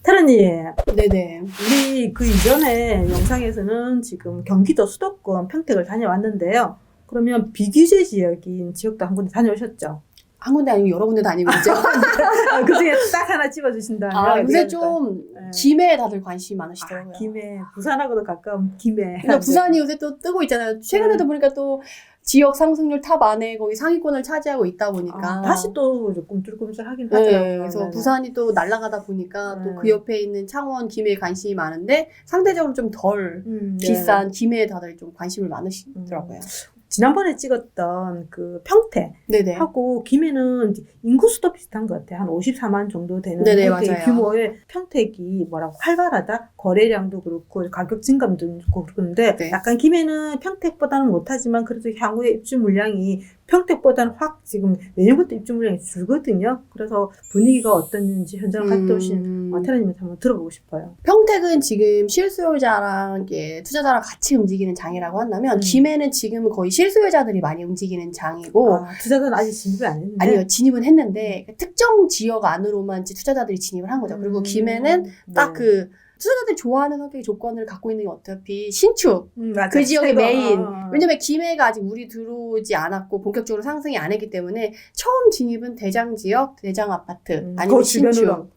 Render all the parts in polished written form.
테라님, 네네. 우리 그 이전에 영상에서는 지금 경기도 수도권 평택을 다녀왔는데요. 그러면 비규제 지역인 지역도 한 군데 다녀오셨죠? 한 군데 아니고 여러 군데 다니고 있죠. 그 중에 딱 하나 집어주신다면. 요새 좀 네. 김해에 다들 관심이 많으시더라고요. 김해, 부산하고도 가까운 김해. 그러니까 부산이 요새 또 뜨고 있잖아요. 최근에도 보니까 또 지역 상승률 탑 안에 거기 상위권을 차지하고 있다 보니까. 다시 또 꿈틀꿈틀 하긴 하더라고요. 네, 그래서 부산이 또 날아가다 보니까 또 그 옆에 있는 창원, 김해에 관심이 많은데 상대적으로 좀 덜 비싼 김해에 다들 좀 관심을 많으시더라고요. 지난번에 찍었던 그 평택 네네. 하고 김해는 인구수도 비슷한 것 같아요. 한 54만 정도 되는 네네, 그렇게 맞아요. 규모의 평택이 뭐라고 활발하다. 거래량도 그렇고 가격 증감도 있고 그런데 네. 약간 김해는 평택보다는 못하지만 그래도 향후에 입주 물량이 평택보다는 확 지금 내년부터 입주 물량이 줄거든요. 그래서 분위기가 어떤지 현장을 갔다 오신 테라님한테 한번 들어보고 싶어요. 평택은 지금 실수요자랑 투자자랑 같이 움직이는 장이라고 한다면 김해는 지금 거의 실수요자들이 많이 움직이는 장이고 투자자는 아직 진입을 안 했는데? 아니요, 진입은 했는데 특정 지역 안으로만 투자자들이 진입을 한 거죠. 그리고 김해는 딱 그 투자자들이 좋아하는 성격의 조건을 갖고 있는 게 어차피 신축, 그 지역의 메인. 왜냐면 김해가 아직 물이 들어오지 않았고 본격적으로 상승이 안 했기 때문에 처음 진입은 대장 지역, 대장 아파트 아니면 신축.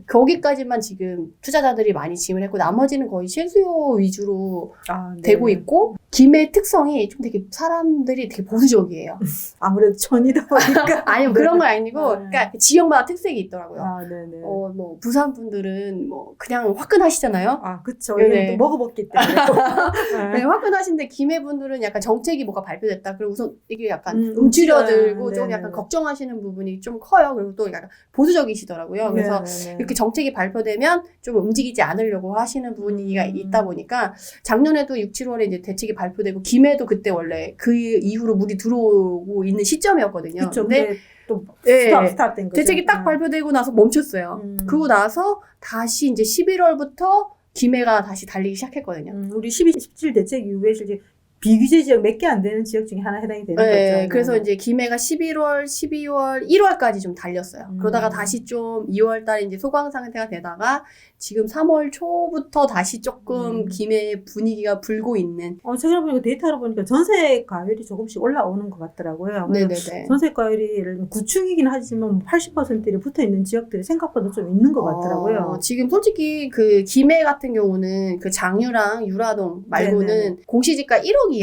거기까지만 지금 투자자들이 많이 진입을 했고 나머지는 거의 실수요 위주로 되고 있고 김해의 특성이 좀 되게 사람들이 되게 보수적이에요. 아무래도 촌이다 보니까. 아니요, 그런 건 아니고 그러니까 지역마다 특색이 있더라고요. 네네. 뭐 부산 분들은 뭐 그냥 화끈하시잖아요. 그쵸. 왜냐면 또 먹어봤기 때문에. 네, 화끈하신데 김해 분들은 약간 정책이 뭐가 발표됐다. 그리고 우선 이게 약간 움츠려들고 좀 약간 걱정하시는 부분이 좀 커요. 그리고 또 약간 보수적이시더라고요. 그래서 이렇게 정책이 발표되면 좀 움직이지 않으려고 하시는 분위기가 있다 보니까 작년에도 6, 7월에 이제 대책이 발표되고 김해도 그때 원래 그 이후로 물이 들어오고 있는 시점이었거든요. 그쵸. 근데 또 스탑 된 거죠. 대책이 딱 발표되고 나서 멈췄어요. 그러고 나서 다시 이제 11월부터 김해가 다시 달리기 시작했거든요. 우리 17 대책 이후에 이제 비규제 지역 몇 개 안 되는 지역 중에 하나 해당이 되는 거죠. 그래서 이제 김해가 11월, 12월, 1월까지 좀 달렸어요. 그러다가 다시 좀 2월 달에 이제 소강 상태가 되다가 지금 3월 초부터 다시 조금 김해 분위기가 불고 있는. 최근에 보니까 데이터로 보니까 전세가율이 조금씩 올라오는 것 같더라고요. 네네네. 전세가율이 예를 들면 구축이긴 하지만 80%이 붙어 있는 지역들이 생각보다 좀 있는 것 같더라고요. 지금 솔직히 그 김해 같은 경우는 그 장유랑 유라동 말고는 공시지가 1억이야.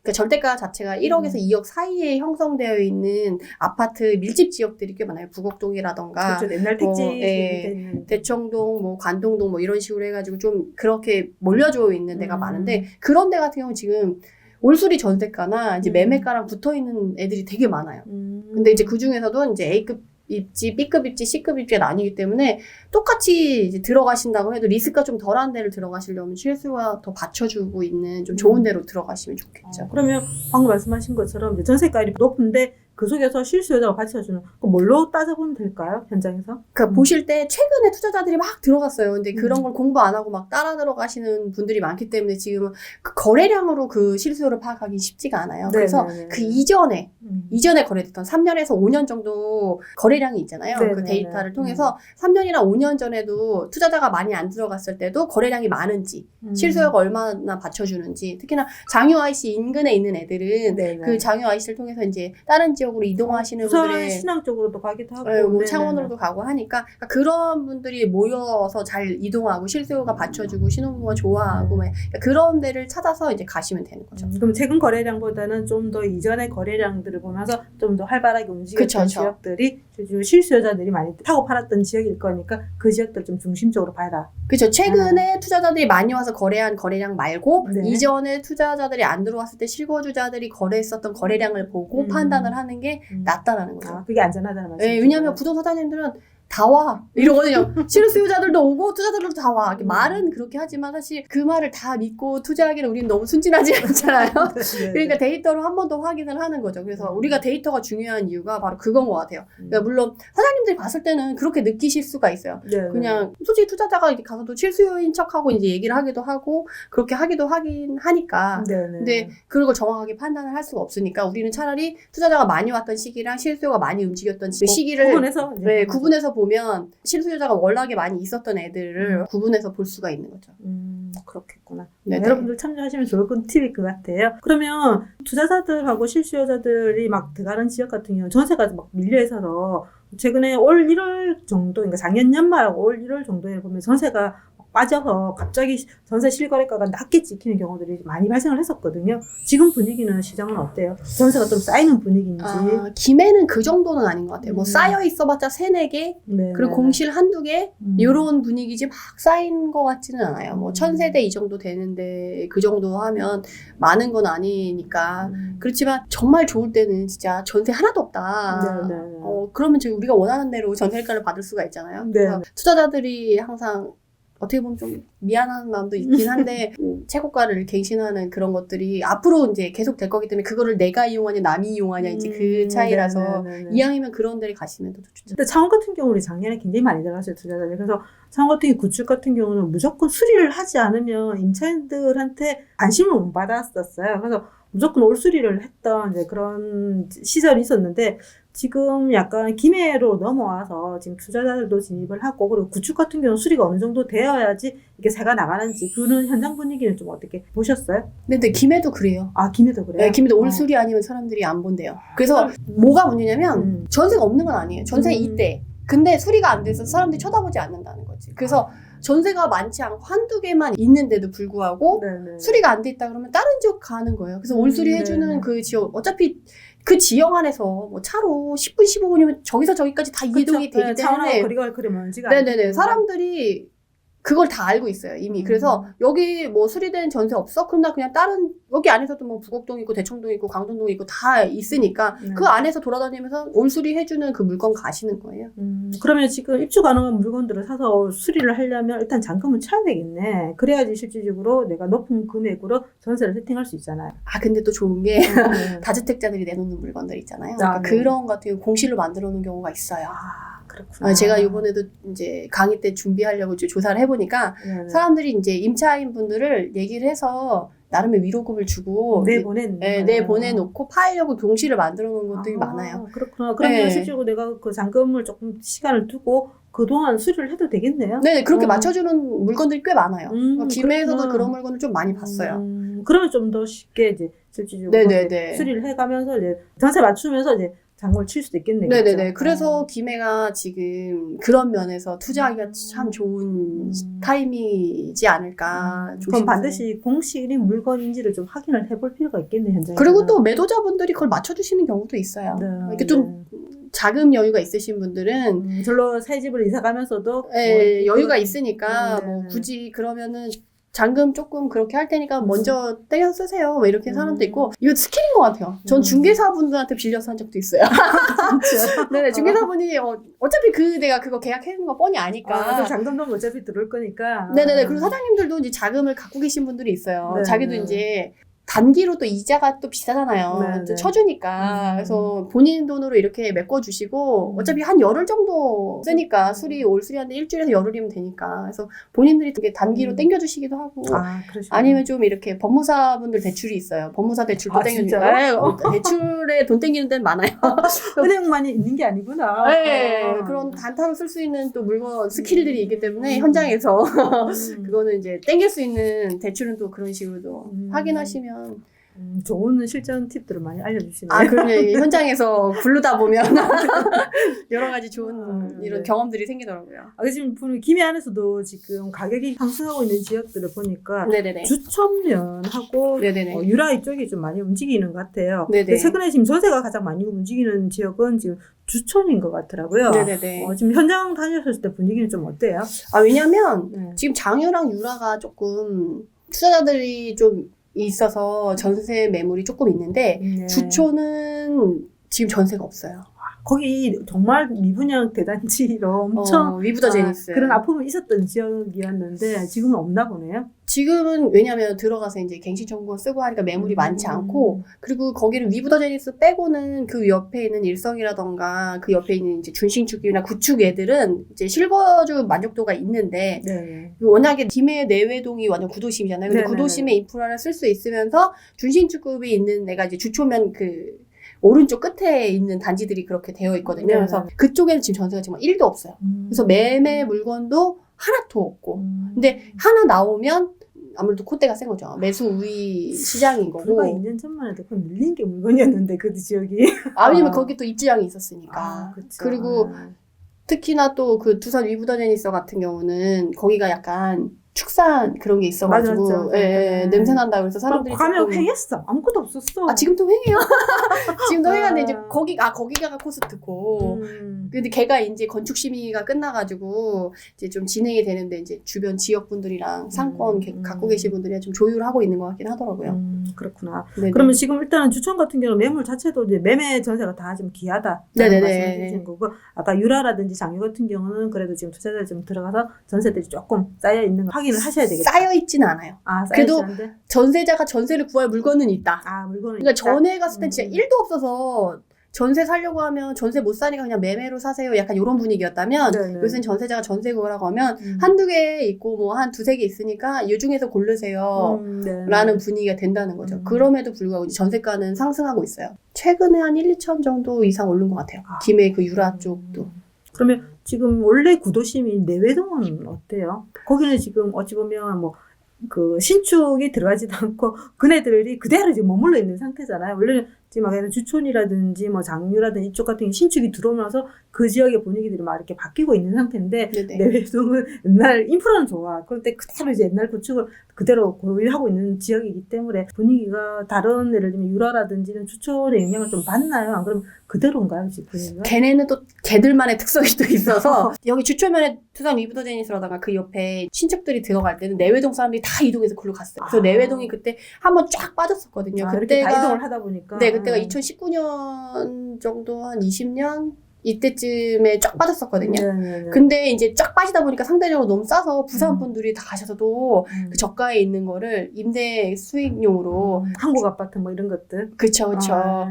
그러니까 절대가 자체가 1억에서 2억 사이에 형성되어 있는 아파트 밀집 지역들이 꽤 많아요. 부곡동이라던가. 그렇죠. 옛날 택지. 대청동, 뭐 관동동 뭐 이런 식으로 해가지고 좀 그렇게 몰려져 있는 데가 많은데 그런 데 같은 경우 지금 올수리 전세가나 이제 매매가랑 붙어 있는 애들이 되게 많아요. 근데 이제 그 중에서도 이제 A급 입지, B급 입지, C급 입지가 나뉘기 때문에 똑같이 이제 들어가신다고 해도 리스크가 좀 덜한 데를 들어가시려면 실수가 더 받쳐주고 있는 좀 좋은 데로 들어가시면 좋겠죠. 그러면 방금 말씀하신 것처럼 이제 전세가율이 높은데 그 속에서 실수요자가 받쳐주는 그 뭘로 따져보면 될까요? 현장에서? 그러니까 보실 때 최근에 투자자들이 막 들어갔어요. 근데 그런 걸 공부 안 하고 막 따라 들어가시는 분들이 많기 때문에 지금 그 거래량으로 그 실수요를 파악하기 쉽지가 않아요. 그래서 그 이전에 거래됐던 3년에서 5년 정도 거래량이 있잖아요. 그 데이터를 통해서 3년이나 5년 전에도 투자자가 많이 안 들어갔을 때도 거래량이 많은지 실수요가 얼마나 받쳐주는지 특히나 장유 IC 인근에 있는 애들은 그 장유 IC를 통해서 이제 다른 지역으로 이동하시는 분들의 신항 쪽으로도 가기도 하고 뭐 창원으로도 가고 하니까 그러니까 그런 분들이 모여서 잘 이동하고 실수요가 받쳐주고 신혼부부가 좋아하고 그러니까 그런 데를 찾아서 이제 가시면 되는 거죠. 그럼 최근 거래량보다는 좀 더 이전의 거래량들을 보면서 좀 더 활발하게 움직였던 지역들이 실수요자들이 많이 타고 팔았던 지역일 거니까 그 지역들 좀 중심적으로 봐라. 그렇죠. 최근에 투자자들이 많이 와서 거래한 거래량 말고 이전에 투자자들이 안 들어왔을 때 실거주자들이 거래했었던 거래량을 보고 판단을 하는 게 낫다라는 거죠. 그게 안전하다는 말이죠. 왜냐하면 부동산 사장님들은 다 와 이러거든요. 실수요자들도 오고 투자자들도 다 와. 말은 그렇게 하지만 사실 그 말을 다 믿고 투자하기는 우리는 너무 순진하지 않잖아요. 그러니까 데이터로 한 번 더 확인을 하는 거죠. 그래서 우리가 데이터가 중요한 이유가 바로 그건 것 같아요. 그러니까 물론 사장님들이 봤을 때는 그렇게 느끼실 수가 있어요. 그냥 솔직히 투자자가 이렇게 가서도 실수요인 척하고 이제 얘기를 하기도 하고 그렇게 하기도 하긴 하니까. 근데 그걸 정확하게 판단을 할 수가 없으니까 우리는 차라리 투자자가 많이 왔던 시기랑 실수요가 많이 움직였던 시기를 구분해서 보면 실수요자가 워낙에 많이 있었던 애들을 구분해서 볼 수가 있는 거죠. 그렇겠구나. 네네. 여러분들 참조하시면 좋을 건 팁일 것 같아요. 그러면 투자자들하고 실수요자들이 막 들어가는 지역 같은 경우는 전세가 막 밀려 있어서 최근에 올 1월 정도, 그러니까 작년 연말하고 올 1월 정도에 보면 전세가 빠져서 갑자기 전세 실거래가가 낮게 찍히는 경우들이 많이 발생을 했었거든요. 지금 분위기는 시장은 어때요? 전세가 좀 쌓이는 분위기인지. 김해는 그 정도는 아닌 것 같아요. 뭐 쌓여 있어봤자 3-4개, 네. 그리고 공실 1-2개, 이런 분위기지 막 쌓인 것 같지는 않아요. 뭐 1000세대 이 정도 되는데 그 정도 하면 많은 건 아니니까. 그렇지만 정말 좋을 때는 진짜 전세 하나도 없다. 네. 그러면 저희 우리가 원하는 대로 전세가를 받을 수가 있잖아요. 네. 그래서 투자자들이 항상 어떻게 보면 좀 미안한 마음도 있긴 한데 최고가를 갱신하는 그런 것들이 앞으로 이제 계속 될 거기 때문에 그거를 내가 이용하냐 남이 이용하냐 이제 그 차이라서 이왕이면 그런 데를 가시면 더 좋죠. 근데 창원 같은 경우는 작년에 굉장히 많이 들어갔어요, 투자자들이. 그래서 창원 같은 경우 구축 같은 경우는 무조건 수리를 하지 않으면 임차인들한테 관심을 못 받았었어요. 그래서 무조건 올 수리를 했던 이제 그런 시절이 있었는데 지금 약간 김해로 넘어와서 지금 투자자들도 진입을 하고 그리고 구축 같은 경우는 수리가 어느 정도 되어야지 이게 새가 나가는지 그런 현장 분위기는 좀 어떻게 보셨어요? 근데 김해도 그래요. 아, 김해도 그래요? 네, 김해도 올 수리 아니면 사람들이 안 본대요. 그래서 뭐가 문제냐면 전세가 없는 건 아니에요. 전세 있대. 근데 수리가 안 돼서 사람들이 쳐다보지 않는다는 거지. 그래서 전세가 많지 않고 1-2개만 있는데도 불구하고 수리가 안 돼 있다 그러면 다른 지역 가는 거예요. 그래서 올 수리 해주는 그 지역, 어차피 그 지역 안에서 뭐 차로 10분, 15분이면 저기서 저기까지 다 이동이 되기 때문에. 거리가 그리 멀지가 네네네. 사람들이 그걸 다 알고 있어요, 이미. 그래서 여기 뭐 수리된 전세 없어? 그럼 나 그냥 다른, 여기 안에서도 뭐 부곡동 있고 대청동 있고 강동동 있고 다 있으니까 그 안에서 돌아다니면서 올 수리해주는 그 물건 가시는 거예요. 그러면 지금 입주 가능한 물건들을 사서 수리를 하려면 일단 잔금을 쳐야 되겠네. 그래야지 실질적으로 내가 높은 금액으로 전세를 세팅할 수 있잖아요. 근데 또 좋은 게 다주택자들이 내놓는 물건들 있잖아요. 그러니까 그런 것 같은 경우 공실로 만들어 놓은 경우가 있어요. 그렇구나. 제가 이번에도 이제 강의 때 준비하려고 조사를 해보니까 사람들이 이제 임차인 분들을 얘기를 해서 나름의 위로금을 주고 내보내놓고 파이려고 공실을 만들어 놓은 것들이 많아요. 그렇구나. 그러면 실제로 내가 그 잔금을 조금 시간을 두고 그동안 수리를 해도 되겠네요. 네, 그렇게 맞춰주는 물건들이 꽤 많아요. 김해에서도 그런 물건을 좀 많이 봤어요. 그러면 좀 더 쉽게 이제 실질적으로 수리를 해가면서 이제 전세 맞추면서 이제 잔금을 칠 수도 있겠네요. 네네네. 그래서 김해가 지금 그런 면에서 투자하기가 참 좋은 타이밍이지 않을까. 그럼 반드시 공실이 물건인지를 좀 확인을 해볼 필요가 있겠네요, 현장에. 그리고 또 매도자분들이 그걸 맞춰주시는 경우도 있어요. 이렇게 좀 자금 여유가 있으신 분들은 절로 새 집을 이사 가면서도 여유가 있으니까 뭐 굳이 그러면은 잔금 조금 그렇게 할 테니까 먼저 떼서 쓰세요. 뭐 이렇게 사람도 있고. 이거 스킬인 것 같아요. 전 중개사분들한테 빌려서 한 적도 있어요. 진짜? 네네. 중개사분이 어차피 내가 그거 계약해놓은 거 뻔히 아니까. 잔금도 어차피 들어올 거니까. 네네네. 그리고 사장님들도 이제 자금을 갖고 계신 분들이 있어요. 자기도 이제 단기로 또 이자가 또 비싸잖아요. 또 쳐주니까. 그래서 본인 돈으로 이렇게 메꿔주시고, 어차피 한 열흘 정도 쓰니까, 올 수리하는데 일주일에서 열흘이면 되니까. 그래서 본인들이 되게 단기로 땡겨주시기도 하고, 아니면 좀 이렇게 법무사분들 대출이 있어요. 법무사 대출도 땡겨주시고. 대출에 돈 땡기는 데는 많아요. 은행만이 있는 게 아니구나. 네. 그런 단타로 쓸 수 있는 또 물건, 스킬들이 있기 때문에 현장에서 그거는 이제 땡길 수 있는 대출은 또 그런 식으로도 확인하시면 좋은 실전 팁들을 많이 알려주시네요. 그러네. 현장에서 굴르다 보면 여러 가지 좋은 이런 경험들이 생기더라고요. 지금 보면 김해 안에서도 지금 가격이 상승하고 있는 지역들을 보니까 네네네. 주천면하고 유라 이쪽이 좀 많이 움직이는 것 같아요. 최근에 지금 전세가 가장 많이 움직이는 지역은 지금 주천인 것 같더라고요. 지금 현장 다녔을 때 분위기는 좀 어때요? 왜냐면 지금 장유랑 유라가 조금 투자자들이 좀 있어서 전세 매물이 조금 있는데 주초는 지금 전세가 없어요. 거기 정말 미분양 대단지로 엄청 위브더 제니스 그런 아픔이 있었던 지역이었는데 지금은 없나 보네요. 지금은 왜냐면 들어가서 이제 갱신 청구 쓰고 하니까 매물이 많지 않고 그리고 거기는 위브더 제니스 빼고는 그 옆에 있는 일성이라던가 그 옆에 있는 이제 준신축이나 구축 애들은 이제 실거주 만족도가 있는데 워낙에 김해 내외동이 완전 구도심이잖아요. 근데 구도심의 인프라를 쓸 수 있으면서 준신축급이 있는 내가 이제 주초면 오른쪽 끝에 있는 단지들이 그렇게 되어 있거든요. 네. 그래서 그쪽에는 지금 전세가 정말 1도 없어요. 그래서 매매 물건도 하나도 없고. 근데 하나 나오면 아무래도 콧대가 센 거죠. 매수 우위 시장인 거고. 불과 2년 전만 해도 그건 밀린 게 물건이었는데 그 지역이. 왜냐면 거기 또 입주량이 있었으니까. 그쵸. 그리고 특히나 또 그 두산 위브더제니서 같은 경우는 거기가 약간 축산 그런 게 있어가지고 맞아. 예, 냄새 난다 그래서 사람들이 가면 조금- 횡했어. 아무것도 없었어. 지금도 횡해요. 지금도 아. 횡한데 이제 거기가 코스트코. 근데 걔가 이제 건축 심의가 끝나가지고 이제 좀 진행이 되는데 이제 주변 지역 분들이랑 상권 갖고 계신 분들이 좀 조율을 하고 있는 것 같긴 하더라고요. 그렇구나. 네네. 그러면 지금 일단은 주천 같은 경우는 매물 자체도 이제 매매 전세가 다 좀 귀하다. 네네네. 말씀해주신 거고 아까 유라라든지 장유 같은 경우는 그래도 지금 투자자 좀 들어가서 전세들이 조금 쌓여 있는 거 확인을 하셔야 되겠다. 쌓여 있지는 않아요. 그래도 그래도 전세자가 전세를 구할 물건은 있다. 물건은 그러니까 있다. 전에 갔을 땐 진짜 음. 1도 없어서 전세 살려고 하면 전세 못 사니까 그냥 매매로 사세요. 약간 이런 분위기였다면 네네. 요새는 전세자가 전세 구하라고 하면 음. 한두 개 있고 뭐 한 두세 개 있으니까 이 중에서 고르세요. 네. 라는 분위기가 된다는 거죠. 음. 그럼에도 불구하고 이제 전세가는 상승하고 있어요. 최근에 한 1, 2천 정도 이상 오른 것 같아요. 아. 김해 그 유라 쪽도. 그러면 지금 원래 구도심인 내외동은 어때요? 거기는 지금 어찌 보면 뭐 그 신축이 들어가지도 않고 그네들이 그대로 지금 머물러 있는 상태잖아요. 원래는 지금 막 주촌이라든지 뭐 장유라든지 이쪽 같은 게 신축이 들어오면서 그 지역의 분위기들이 막 이렇게 바뀌고 있는 상태인데 네네. 내외동은 옛날 인프라는 좋아. 그런데 그대로 이제 옛날 구축을 그대로 고유하고 있는 지역이기 때문에 분위기가 다른 예를 들면 유라라든지 주촌의 영향을 좀 받나요? 안 그러면 그대로인가요, 지금 분위기가? 걔네는 또 걔들만의 특성이 또 있어서 여기 주초면에 두산 위브더제니스라다가 그 옆에 신축들이 들어갈 때는 내외동 사람들이 다 이동해서 글로 갔어요. 그래서 내외동이 그때 한번 쫙 빠졌었거든요. 이렇게 다 이동을 하다 보니까. 네, 그때가 2019년 정도 한 20년 이때쯤에 쫙 빠졌었거든요. 네네네. 근데 이제 쫙 빠지다 보니까 상대적으로 너무 싸서 부산 분들이 다 가셔서도 그 저가에 있는 거를 임대 수익용으로 한국 아파트 뭐 이런 것들. 그쵸.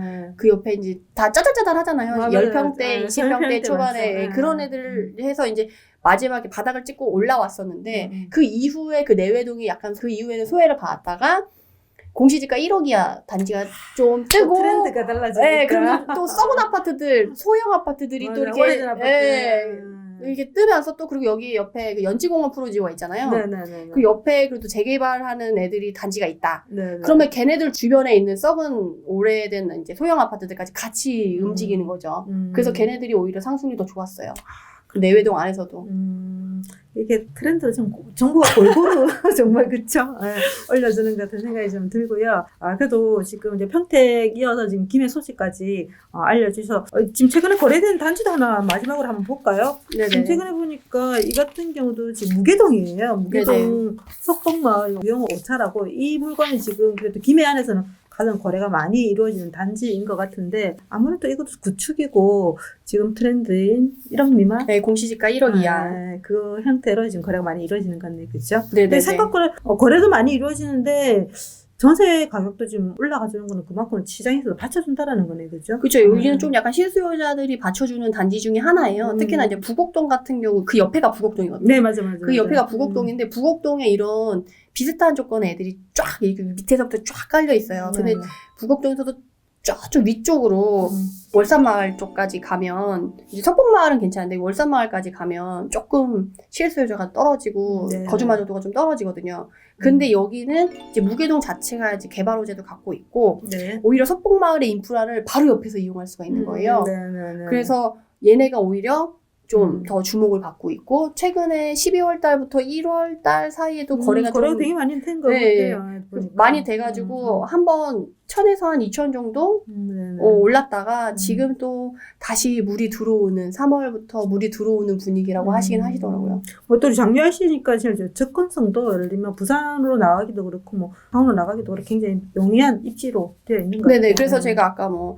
네. 그 옆에 이제 다 짜잘짜잘 하잖아요. 맞아요. 10평대, 네, 20평대 10평대 초반에 많죠. 그런 애들 해서 이제 마지막에 바닥을 찍고 올라왔었는데 그 이후에 그 내외동이 약간 그 이후에는 소외를 받았다가 공시지가 1억이야 단지가 좀 뜨고 트렌드가 달라지니까. 네, 그러면 또 썩은 아파트들, 소형 아파트들이 또 이렇게 오래된 아파트. 이렇게 뜨면서 또 그리고 여기 옆에 그 연지공원 프로지오가 있잖아요. 네네네. 그 옆에 그래도 재개발하는 애들이 단지가 있다. 네네. 그러면 걔네들 주변에 있는 썩은 오래된 이제 소형 아파트들까지 같이 움직이는 거죠. 그래서 걔네들이 오히려 상승률이 더 좋았어요. 그 내외동 안에서도. 이게 트렌드를 좀 정부가 골고루 정말 그쵸? 네, 올려주는 것 같은 생각이 좀 들고요. 그래도 지금 이제 평택 이어서 지금 김해 소식까지 알려주셔서 지금 최근에 거래된 단지도 하나 마지막으로 한번 볼까요? 네네. 지금 최근에 보니까 이 같은 경우도 지금 무계동이에요. 무계동 석봉마을 유영호 오차라고 이 물건이 지금 그래도 김해 안에서는 가장 거래가 많이 이루어지는 단지인 것 같은데 아무래도 이것도 구축이고 지금 트렌드인 1억 미만? 네, 공시지가 1억 이하. 네, 그 형태로 지금 거래가 많이 이루어지는 건데 그렇죠? 네네. 근데 생각보다 거래도 많이 이루어지는데 전세 가격도 지금 올라가주는 거는 그만큼 시장에서 받쳐준다라는 거네, 그죠? 그렇죠. 여기는 좀 약간 실수요자들이 받쳐주는 단지 중에 하나예요. 특히나 이제 부곡동 같은 경우 그 옆에가 부곡동이거든요. 네, 맞아. 그 옆에가 부곡동인데 부곡동에 이런 비슷한 조건의 애들이 쫙 이렇게 밑에서부터 쫙 깔려 있어요. 근데 부곡동에서도 저쪽 위쪽으로 월산마을 쪽까지 가면 이제 석봉마을은 괜찮은데 월산마을까지 가면 조금 실수요자가 떨어지고 네. 거주만족도가 좀 떨어지거든요. 근데 여기는 이제 무계동 자체가 이제 개발 호재도 갖고 있고 네. 오히려 석봉마을의 인프라를 바로 옆에서 이용할 수가 있는 거예요. 네. 그래서 얘네가 오히려 좀 더 주목을 받고 있고 최근에 12월 달부터 1월 달 사이에도 거래가 거래가 좀 되게 많이 된 것 네, 같아요. 보니까. 많이 돼가지고 한번 1000에서 한 2000 정도 올랐다가 지금 또 다시 물이 들어오는 3월부터 물이 들어오는 분위기라고 하시긴 하시더라고요. 뭐 또 장려하시니까 진짜 접근성도 예를 들면 부산으로 나가기도 그렇고 뭐 강원으로 나가기도 그렇고 굉장히 용이한 입지로 되어 있는 것 같아요. 네네. 그래서 제가 아까 뭐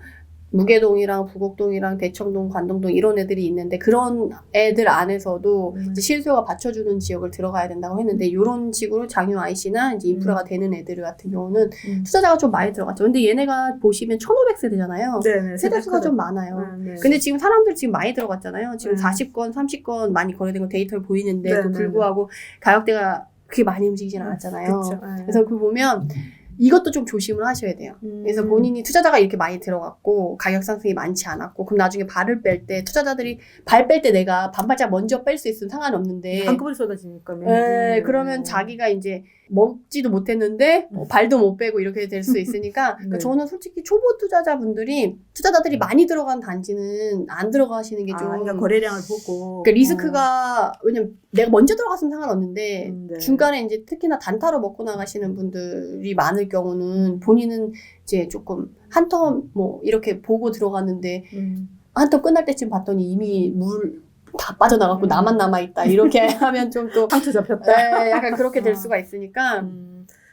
무계동이랑 부곡동이랑 대청동, 관동동 이런 애들이 있는데 그런 애들 안에서도 이제 실수요가 받쳐주는 지역을 들어가야 된다고 했는데 이런 식으로 장유 IC나 이제 인프라가 되는 애들 같은 경우는 투자자가 좀 많이 들어갔죠. 근데 얘네가 보시면 1500세대잖아요. 네네. 세대수가 좀 많아요. 네. 근데 지금 사람들 지금 많이 들어갔잖아요. 지금 네. 40건, 30건 많이 거래된 거 데이터에 보이는데도 네, 네, 불구하고 가격대가 그렇게 많이 움직이진 않았잖아요. 그쵸. 그래서 그 보면 이것도 좀 조심을 하셔야 돼요. 그래서 본인이 투자자가 이렇게 많이 들어갔고 가격 상승이 많지 않았고 그럼 나중에 발을 뺄 때 투자자들이 발 뺄 때 내가 반발짝 먼저 뺄 수 있으면 상관없는데 한꺼번에 쏟아지니까. 네, 그러면 자기가 이제 먹지도 못했는데 발도 못 빼고 이렇게 될 수 있으니까 그러니까 저는 솔직히 초보 투자자들이 많이 들어간 단지는 안 들어가시는 게 좀 그러니까 거래량을 보고 그러니까 리스크가 왜냐면 내가 먼저 들어갔으면 상관없는데 네. 중간에 이제 특히나 단타로 먹고 나가시는 분들이 많을 경우는 본인은 이제 조금 한 텀 뭐 이렇게 보고 들어갔는데 한 텀 끝날 때쯤 봤더니 이미 물 다 빠져나갔고 나만 남아있다 이렇게 하면 좀 또 상처 잡혔다. 네, 약간 그렇게 될 수가 있으니까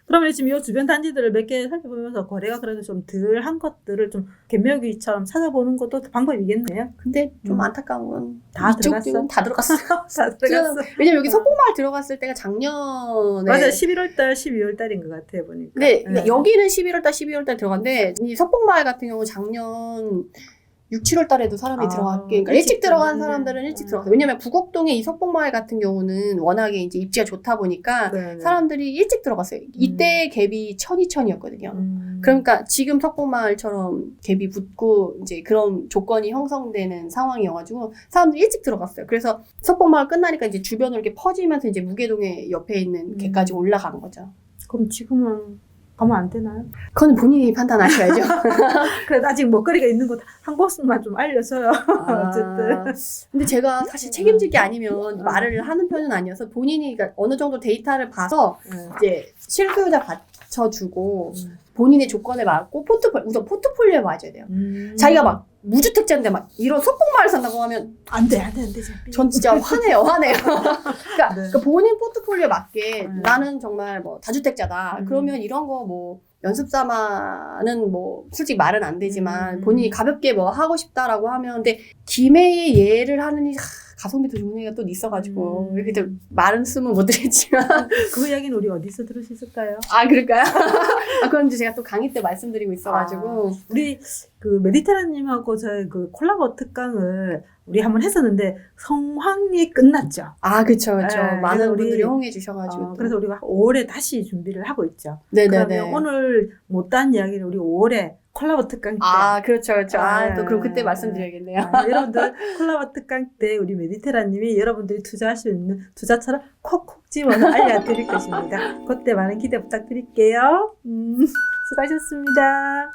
그러면 지금 이 주변 단지들을 몇 개 살펴보면서 거래가 그래도 좀 덜 한 것들을 좀 개묘기처럼 찾아보는 것도 방법이겠네요. 근데 좀 안타까운 건 다 이쪽 들어갔어? 집은 다 들어갔어요. 다 들어갔어. 왜냐면 여기 석봉마을 들어갔을 때가 작년에 맞아요. 11월달, 12월달인 것 같아요 보니까. 네, 여기는 11월달 들어갔는데 이 석봉마을 같은 경우 작년 6, 7월 달에도 사람이 들어갔게. 그러니까 일찍 들어간 사람들은 일찍 들어갔어요. 왜냐면 북곡동의 이 석봉마을 같은 경우는 워낙에 이제 입지가 좋다 보니까 사람들이 일찍 들어갔어요. 이때 갭이 1,000, 2,000이었거든요. 그러니까 지금 석봉마을처럼 갭이 붙고 이제 그런 조건이 형성되는 상황이어가지고 사람들이 일찍 들어갔어요. 그래서 석봉마을 끝나니까 이제 주변으로 이렇게 퍼지면서 이제 무계동의 옆에 있는 갭까지 올라간 거죠. 그럼 지금은 가면 안 되나요? 그건 본인이 판단하셔야죠. 그래도 아직 먹거리가 있는 곳 한 곳만 좀 알려줘요. 어쨌든. 근데 제가 사실 책임질 게 아니면 말을 하는 편은 아니어서 본인이 그러니까 어느 정도 데이터를 봐서 이제 실소유자 받쳐주고 본인의 조건에 맞고 우선 포트폴리오에 맞아야 돼요. 자기가 막 무주택자인데 막 이런 석봉마을 산다고 하면 안 돼. 전 진짜 화내요. 그러니까 본인 포트폴리오에 맞게 나는 정말 뭐 다주택자다. 그러면 이런 거 뭐 연습 삼아는 뭐 솔직히 말은 안 되지만 본인이 가볍게 뭐 하고 싶다라고 하면 근데 김해의 예를 하느니 가성비 더 좋은 얘기가 또 있어가지고 이렇게 좀 말은 쓰면 못 드리겠지만 그 이야기는 우리 어디서 들을 수 있을까요? 그럴까요? 그건 이제 제가 또 강의 때 말씀드리고 있어가지고 우리 그 메디테라님하고 저희 그 콜라보 특강을 우리 한번 했었는데 성황리 끝났죠. 그쵸. 네, 많은 우리, 분들이 호응해 주셔가지고 그래서 우리가 5월에 다시 준비를 하고 있죠. 네네네. 그러면 오늘 못한 이야기를 우리 5월에 콜라보 특강 때. 그렇죠. 또 그럼 그때 말씀드려야겠네요. 여러분들 콜라보 특강 때 우리 메디테라님이 여러분들이 투자할 수 있는 투자처럼 콕콕 집어서 알려드릴 것입니다. 그때 많은 기대 부탁드릴게요. 수고하셨습니다.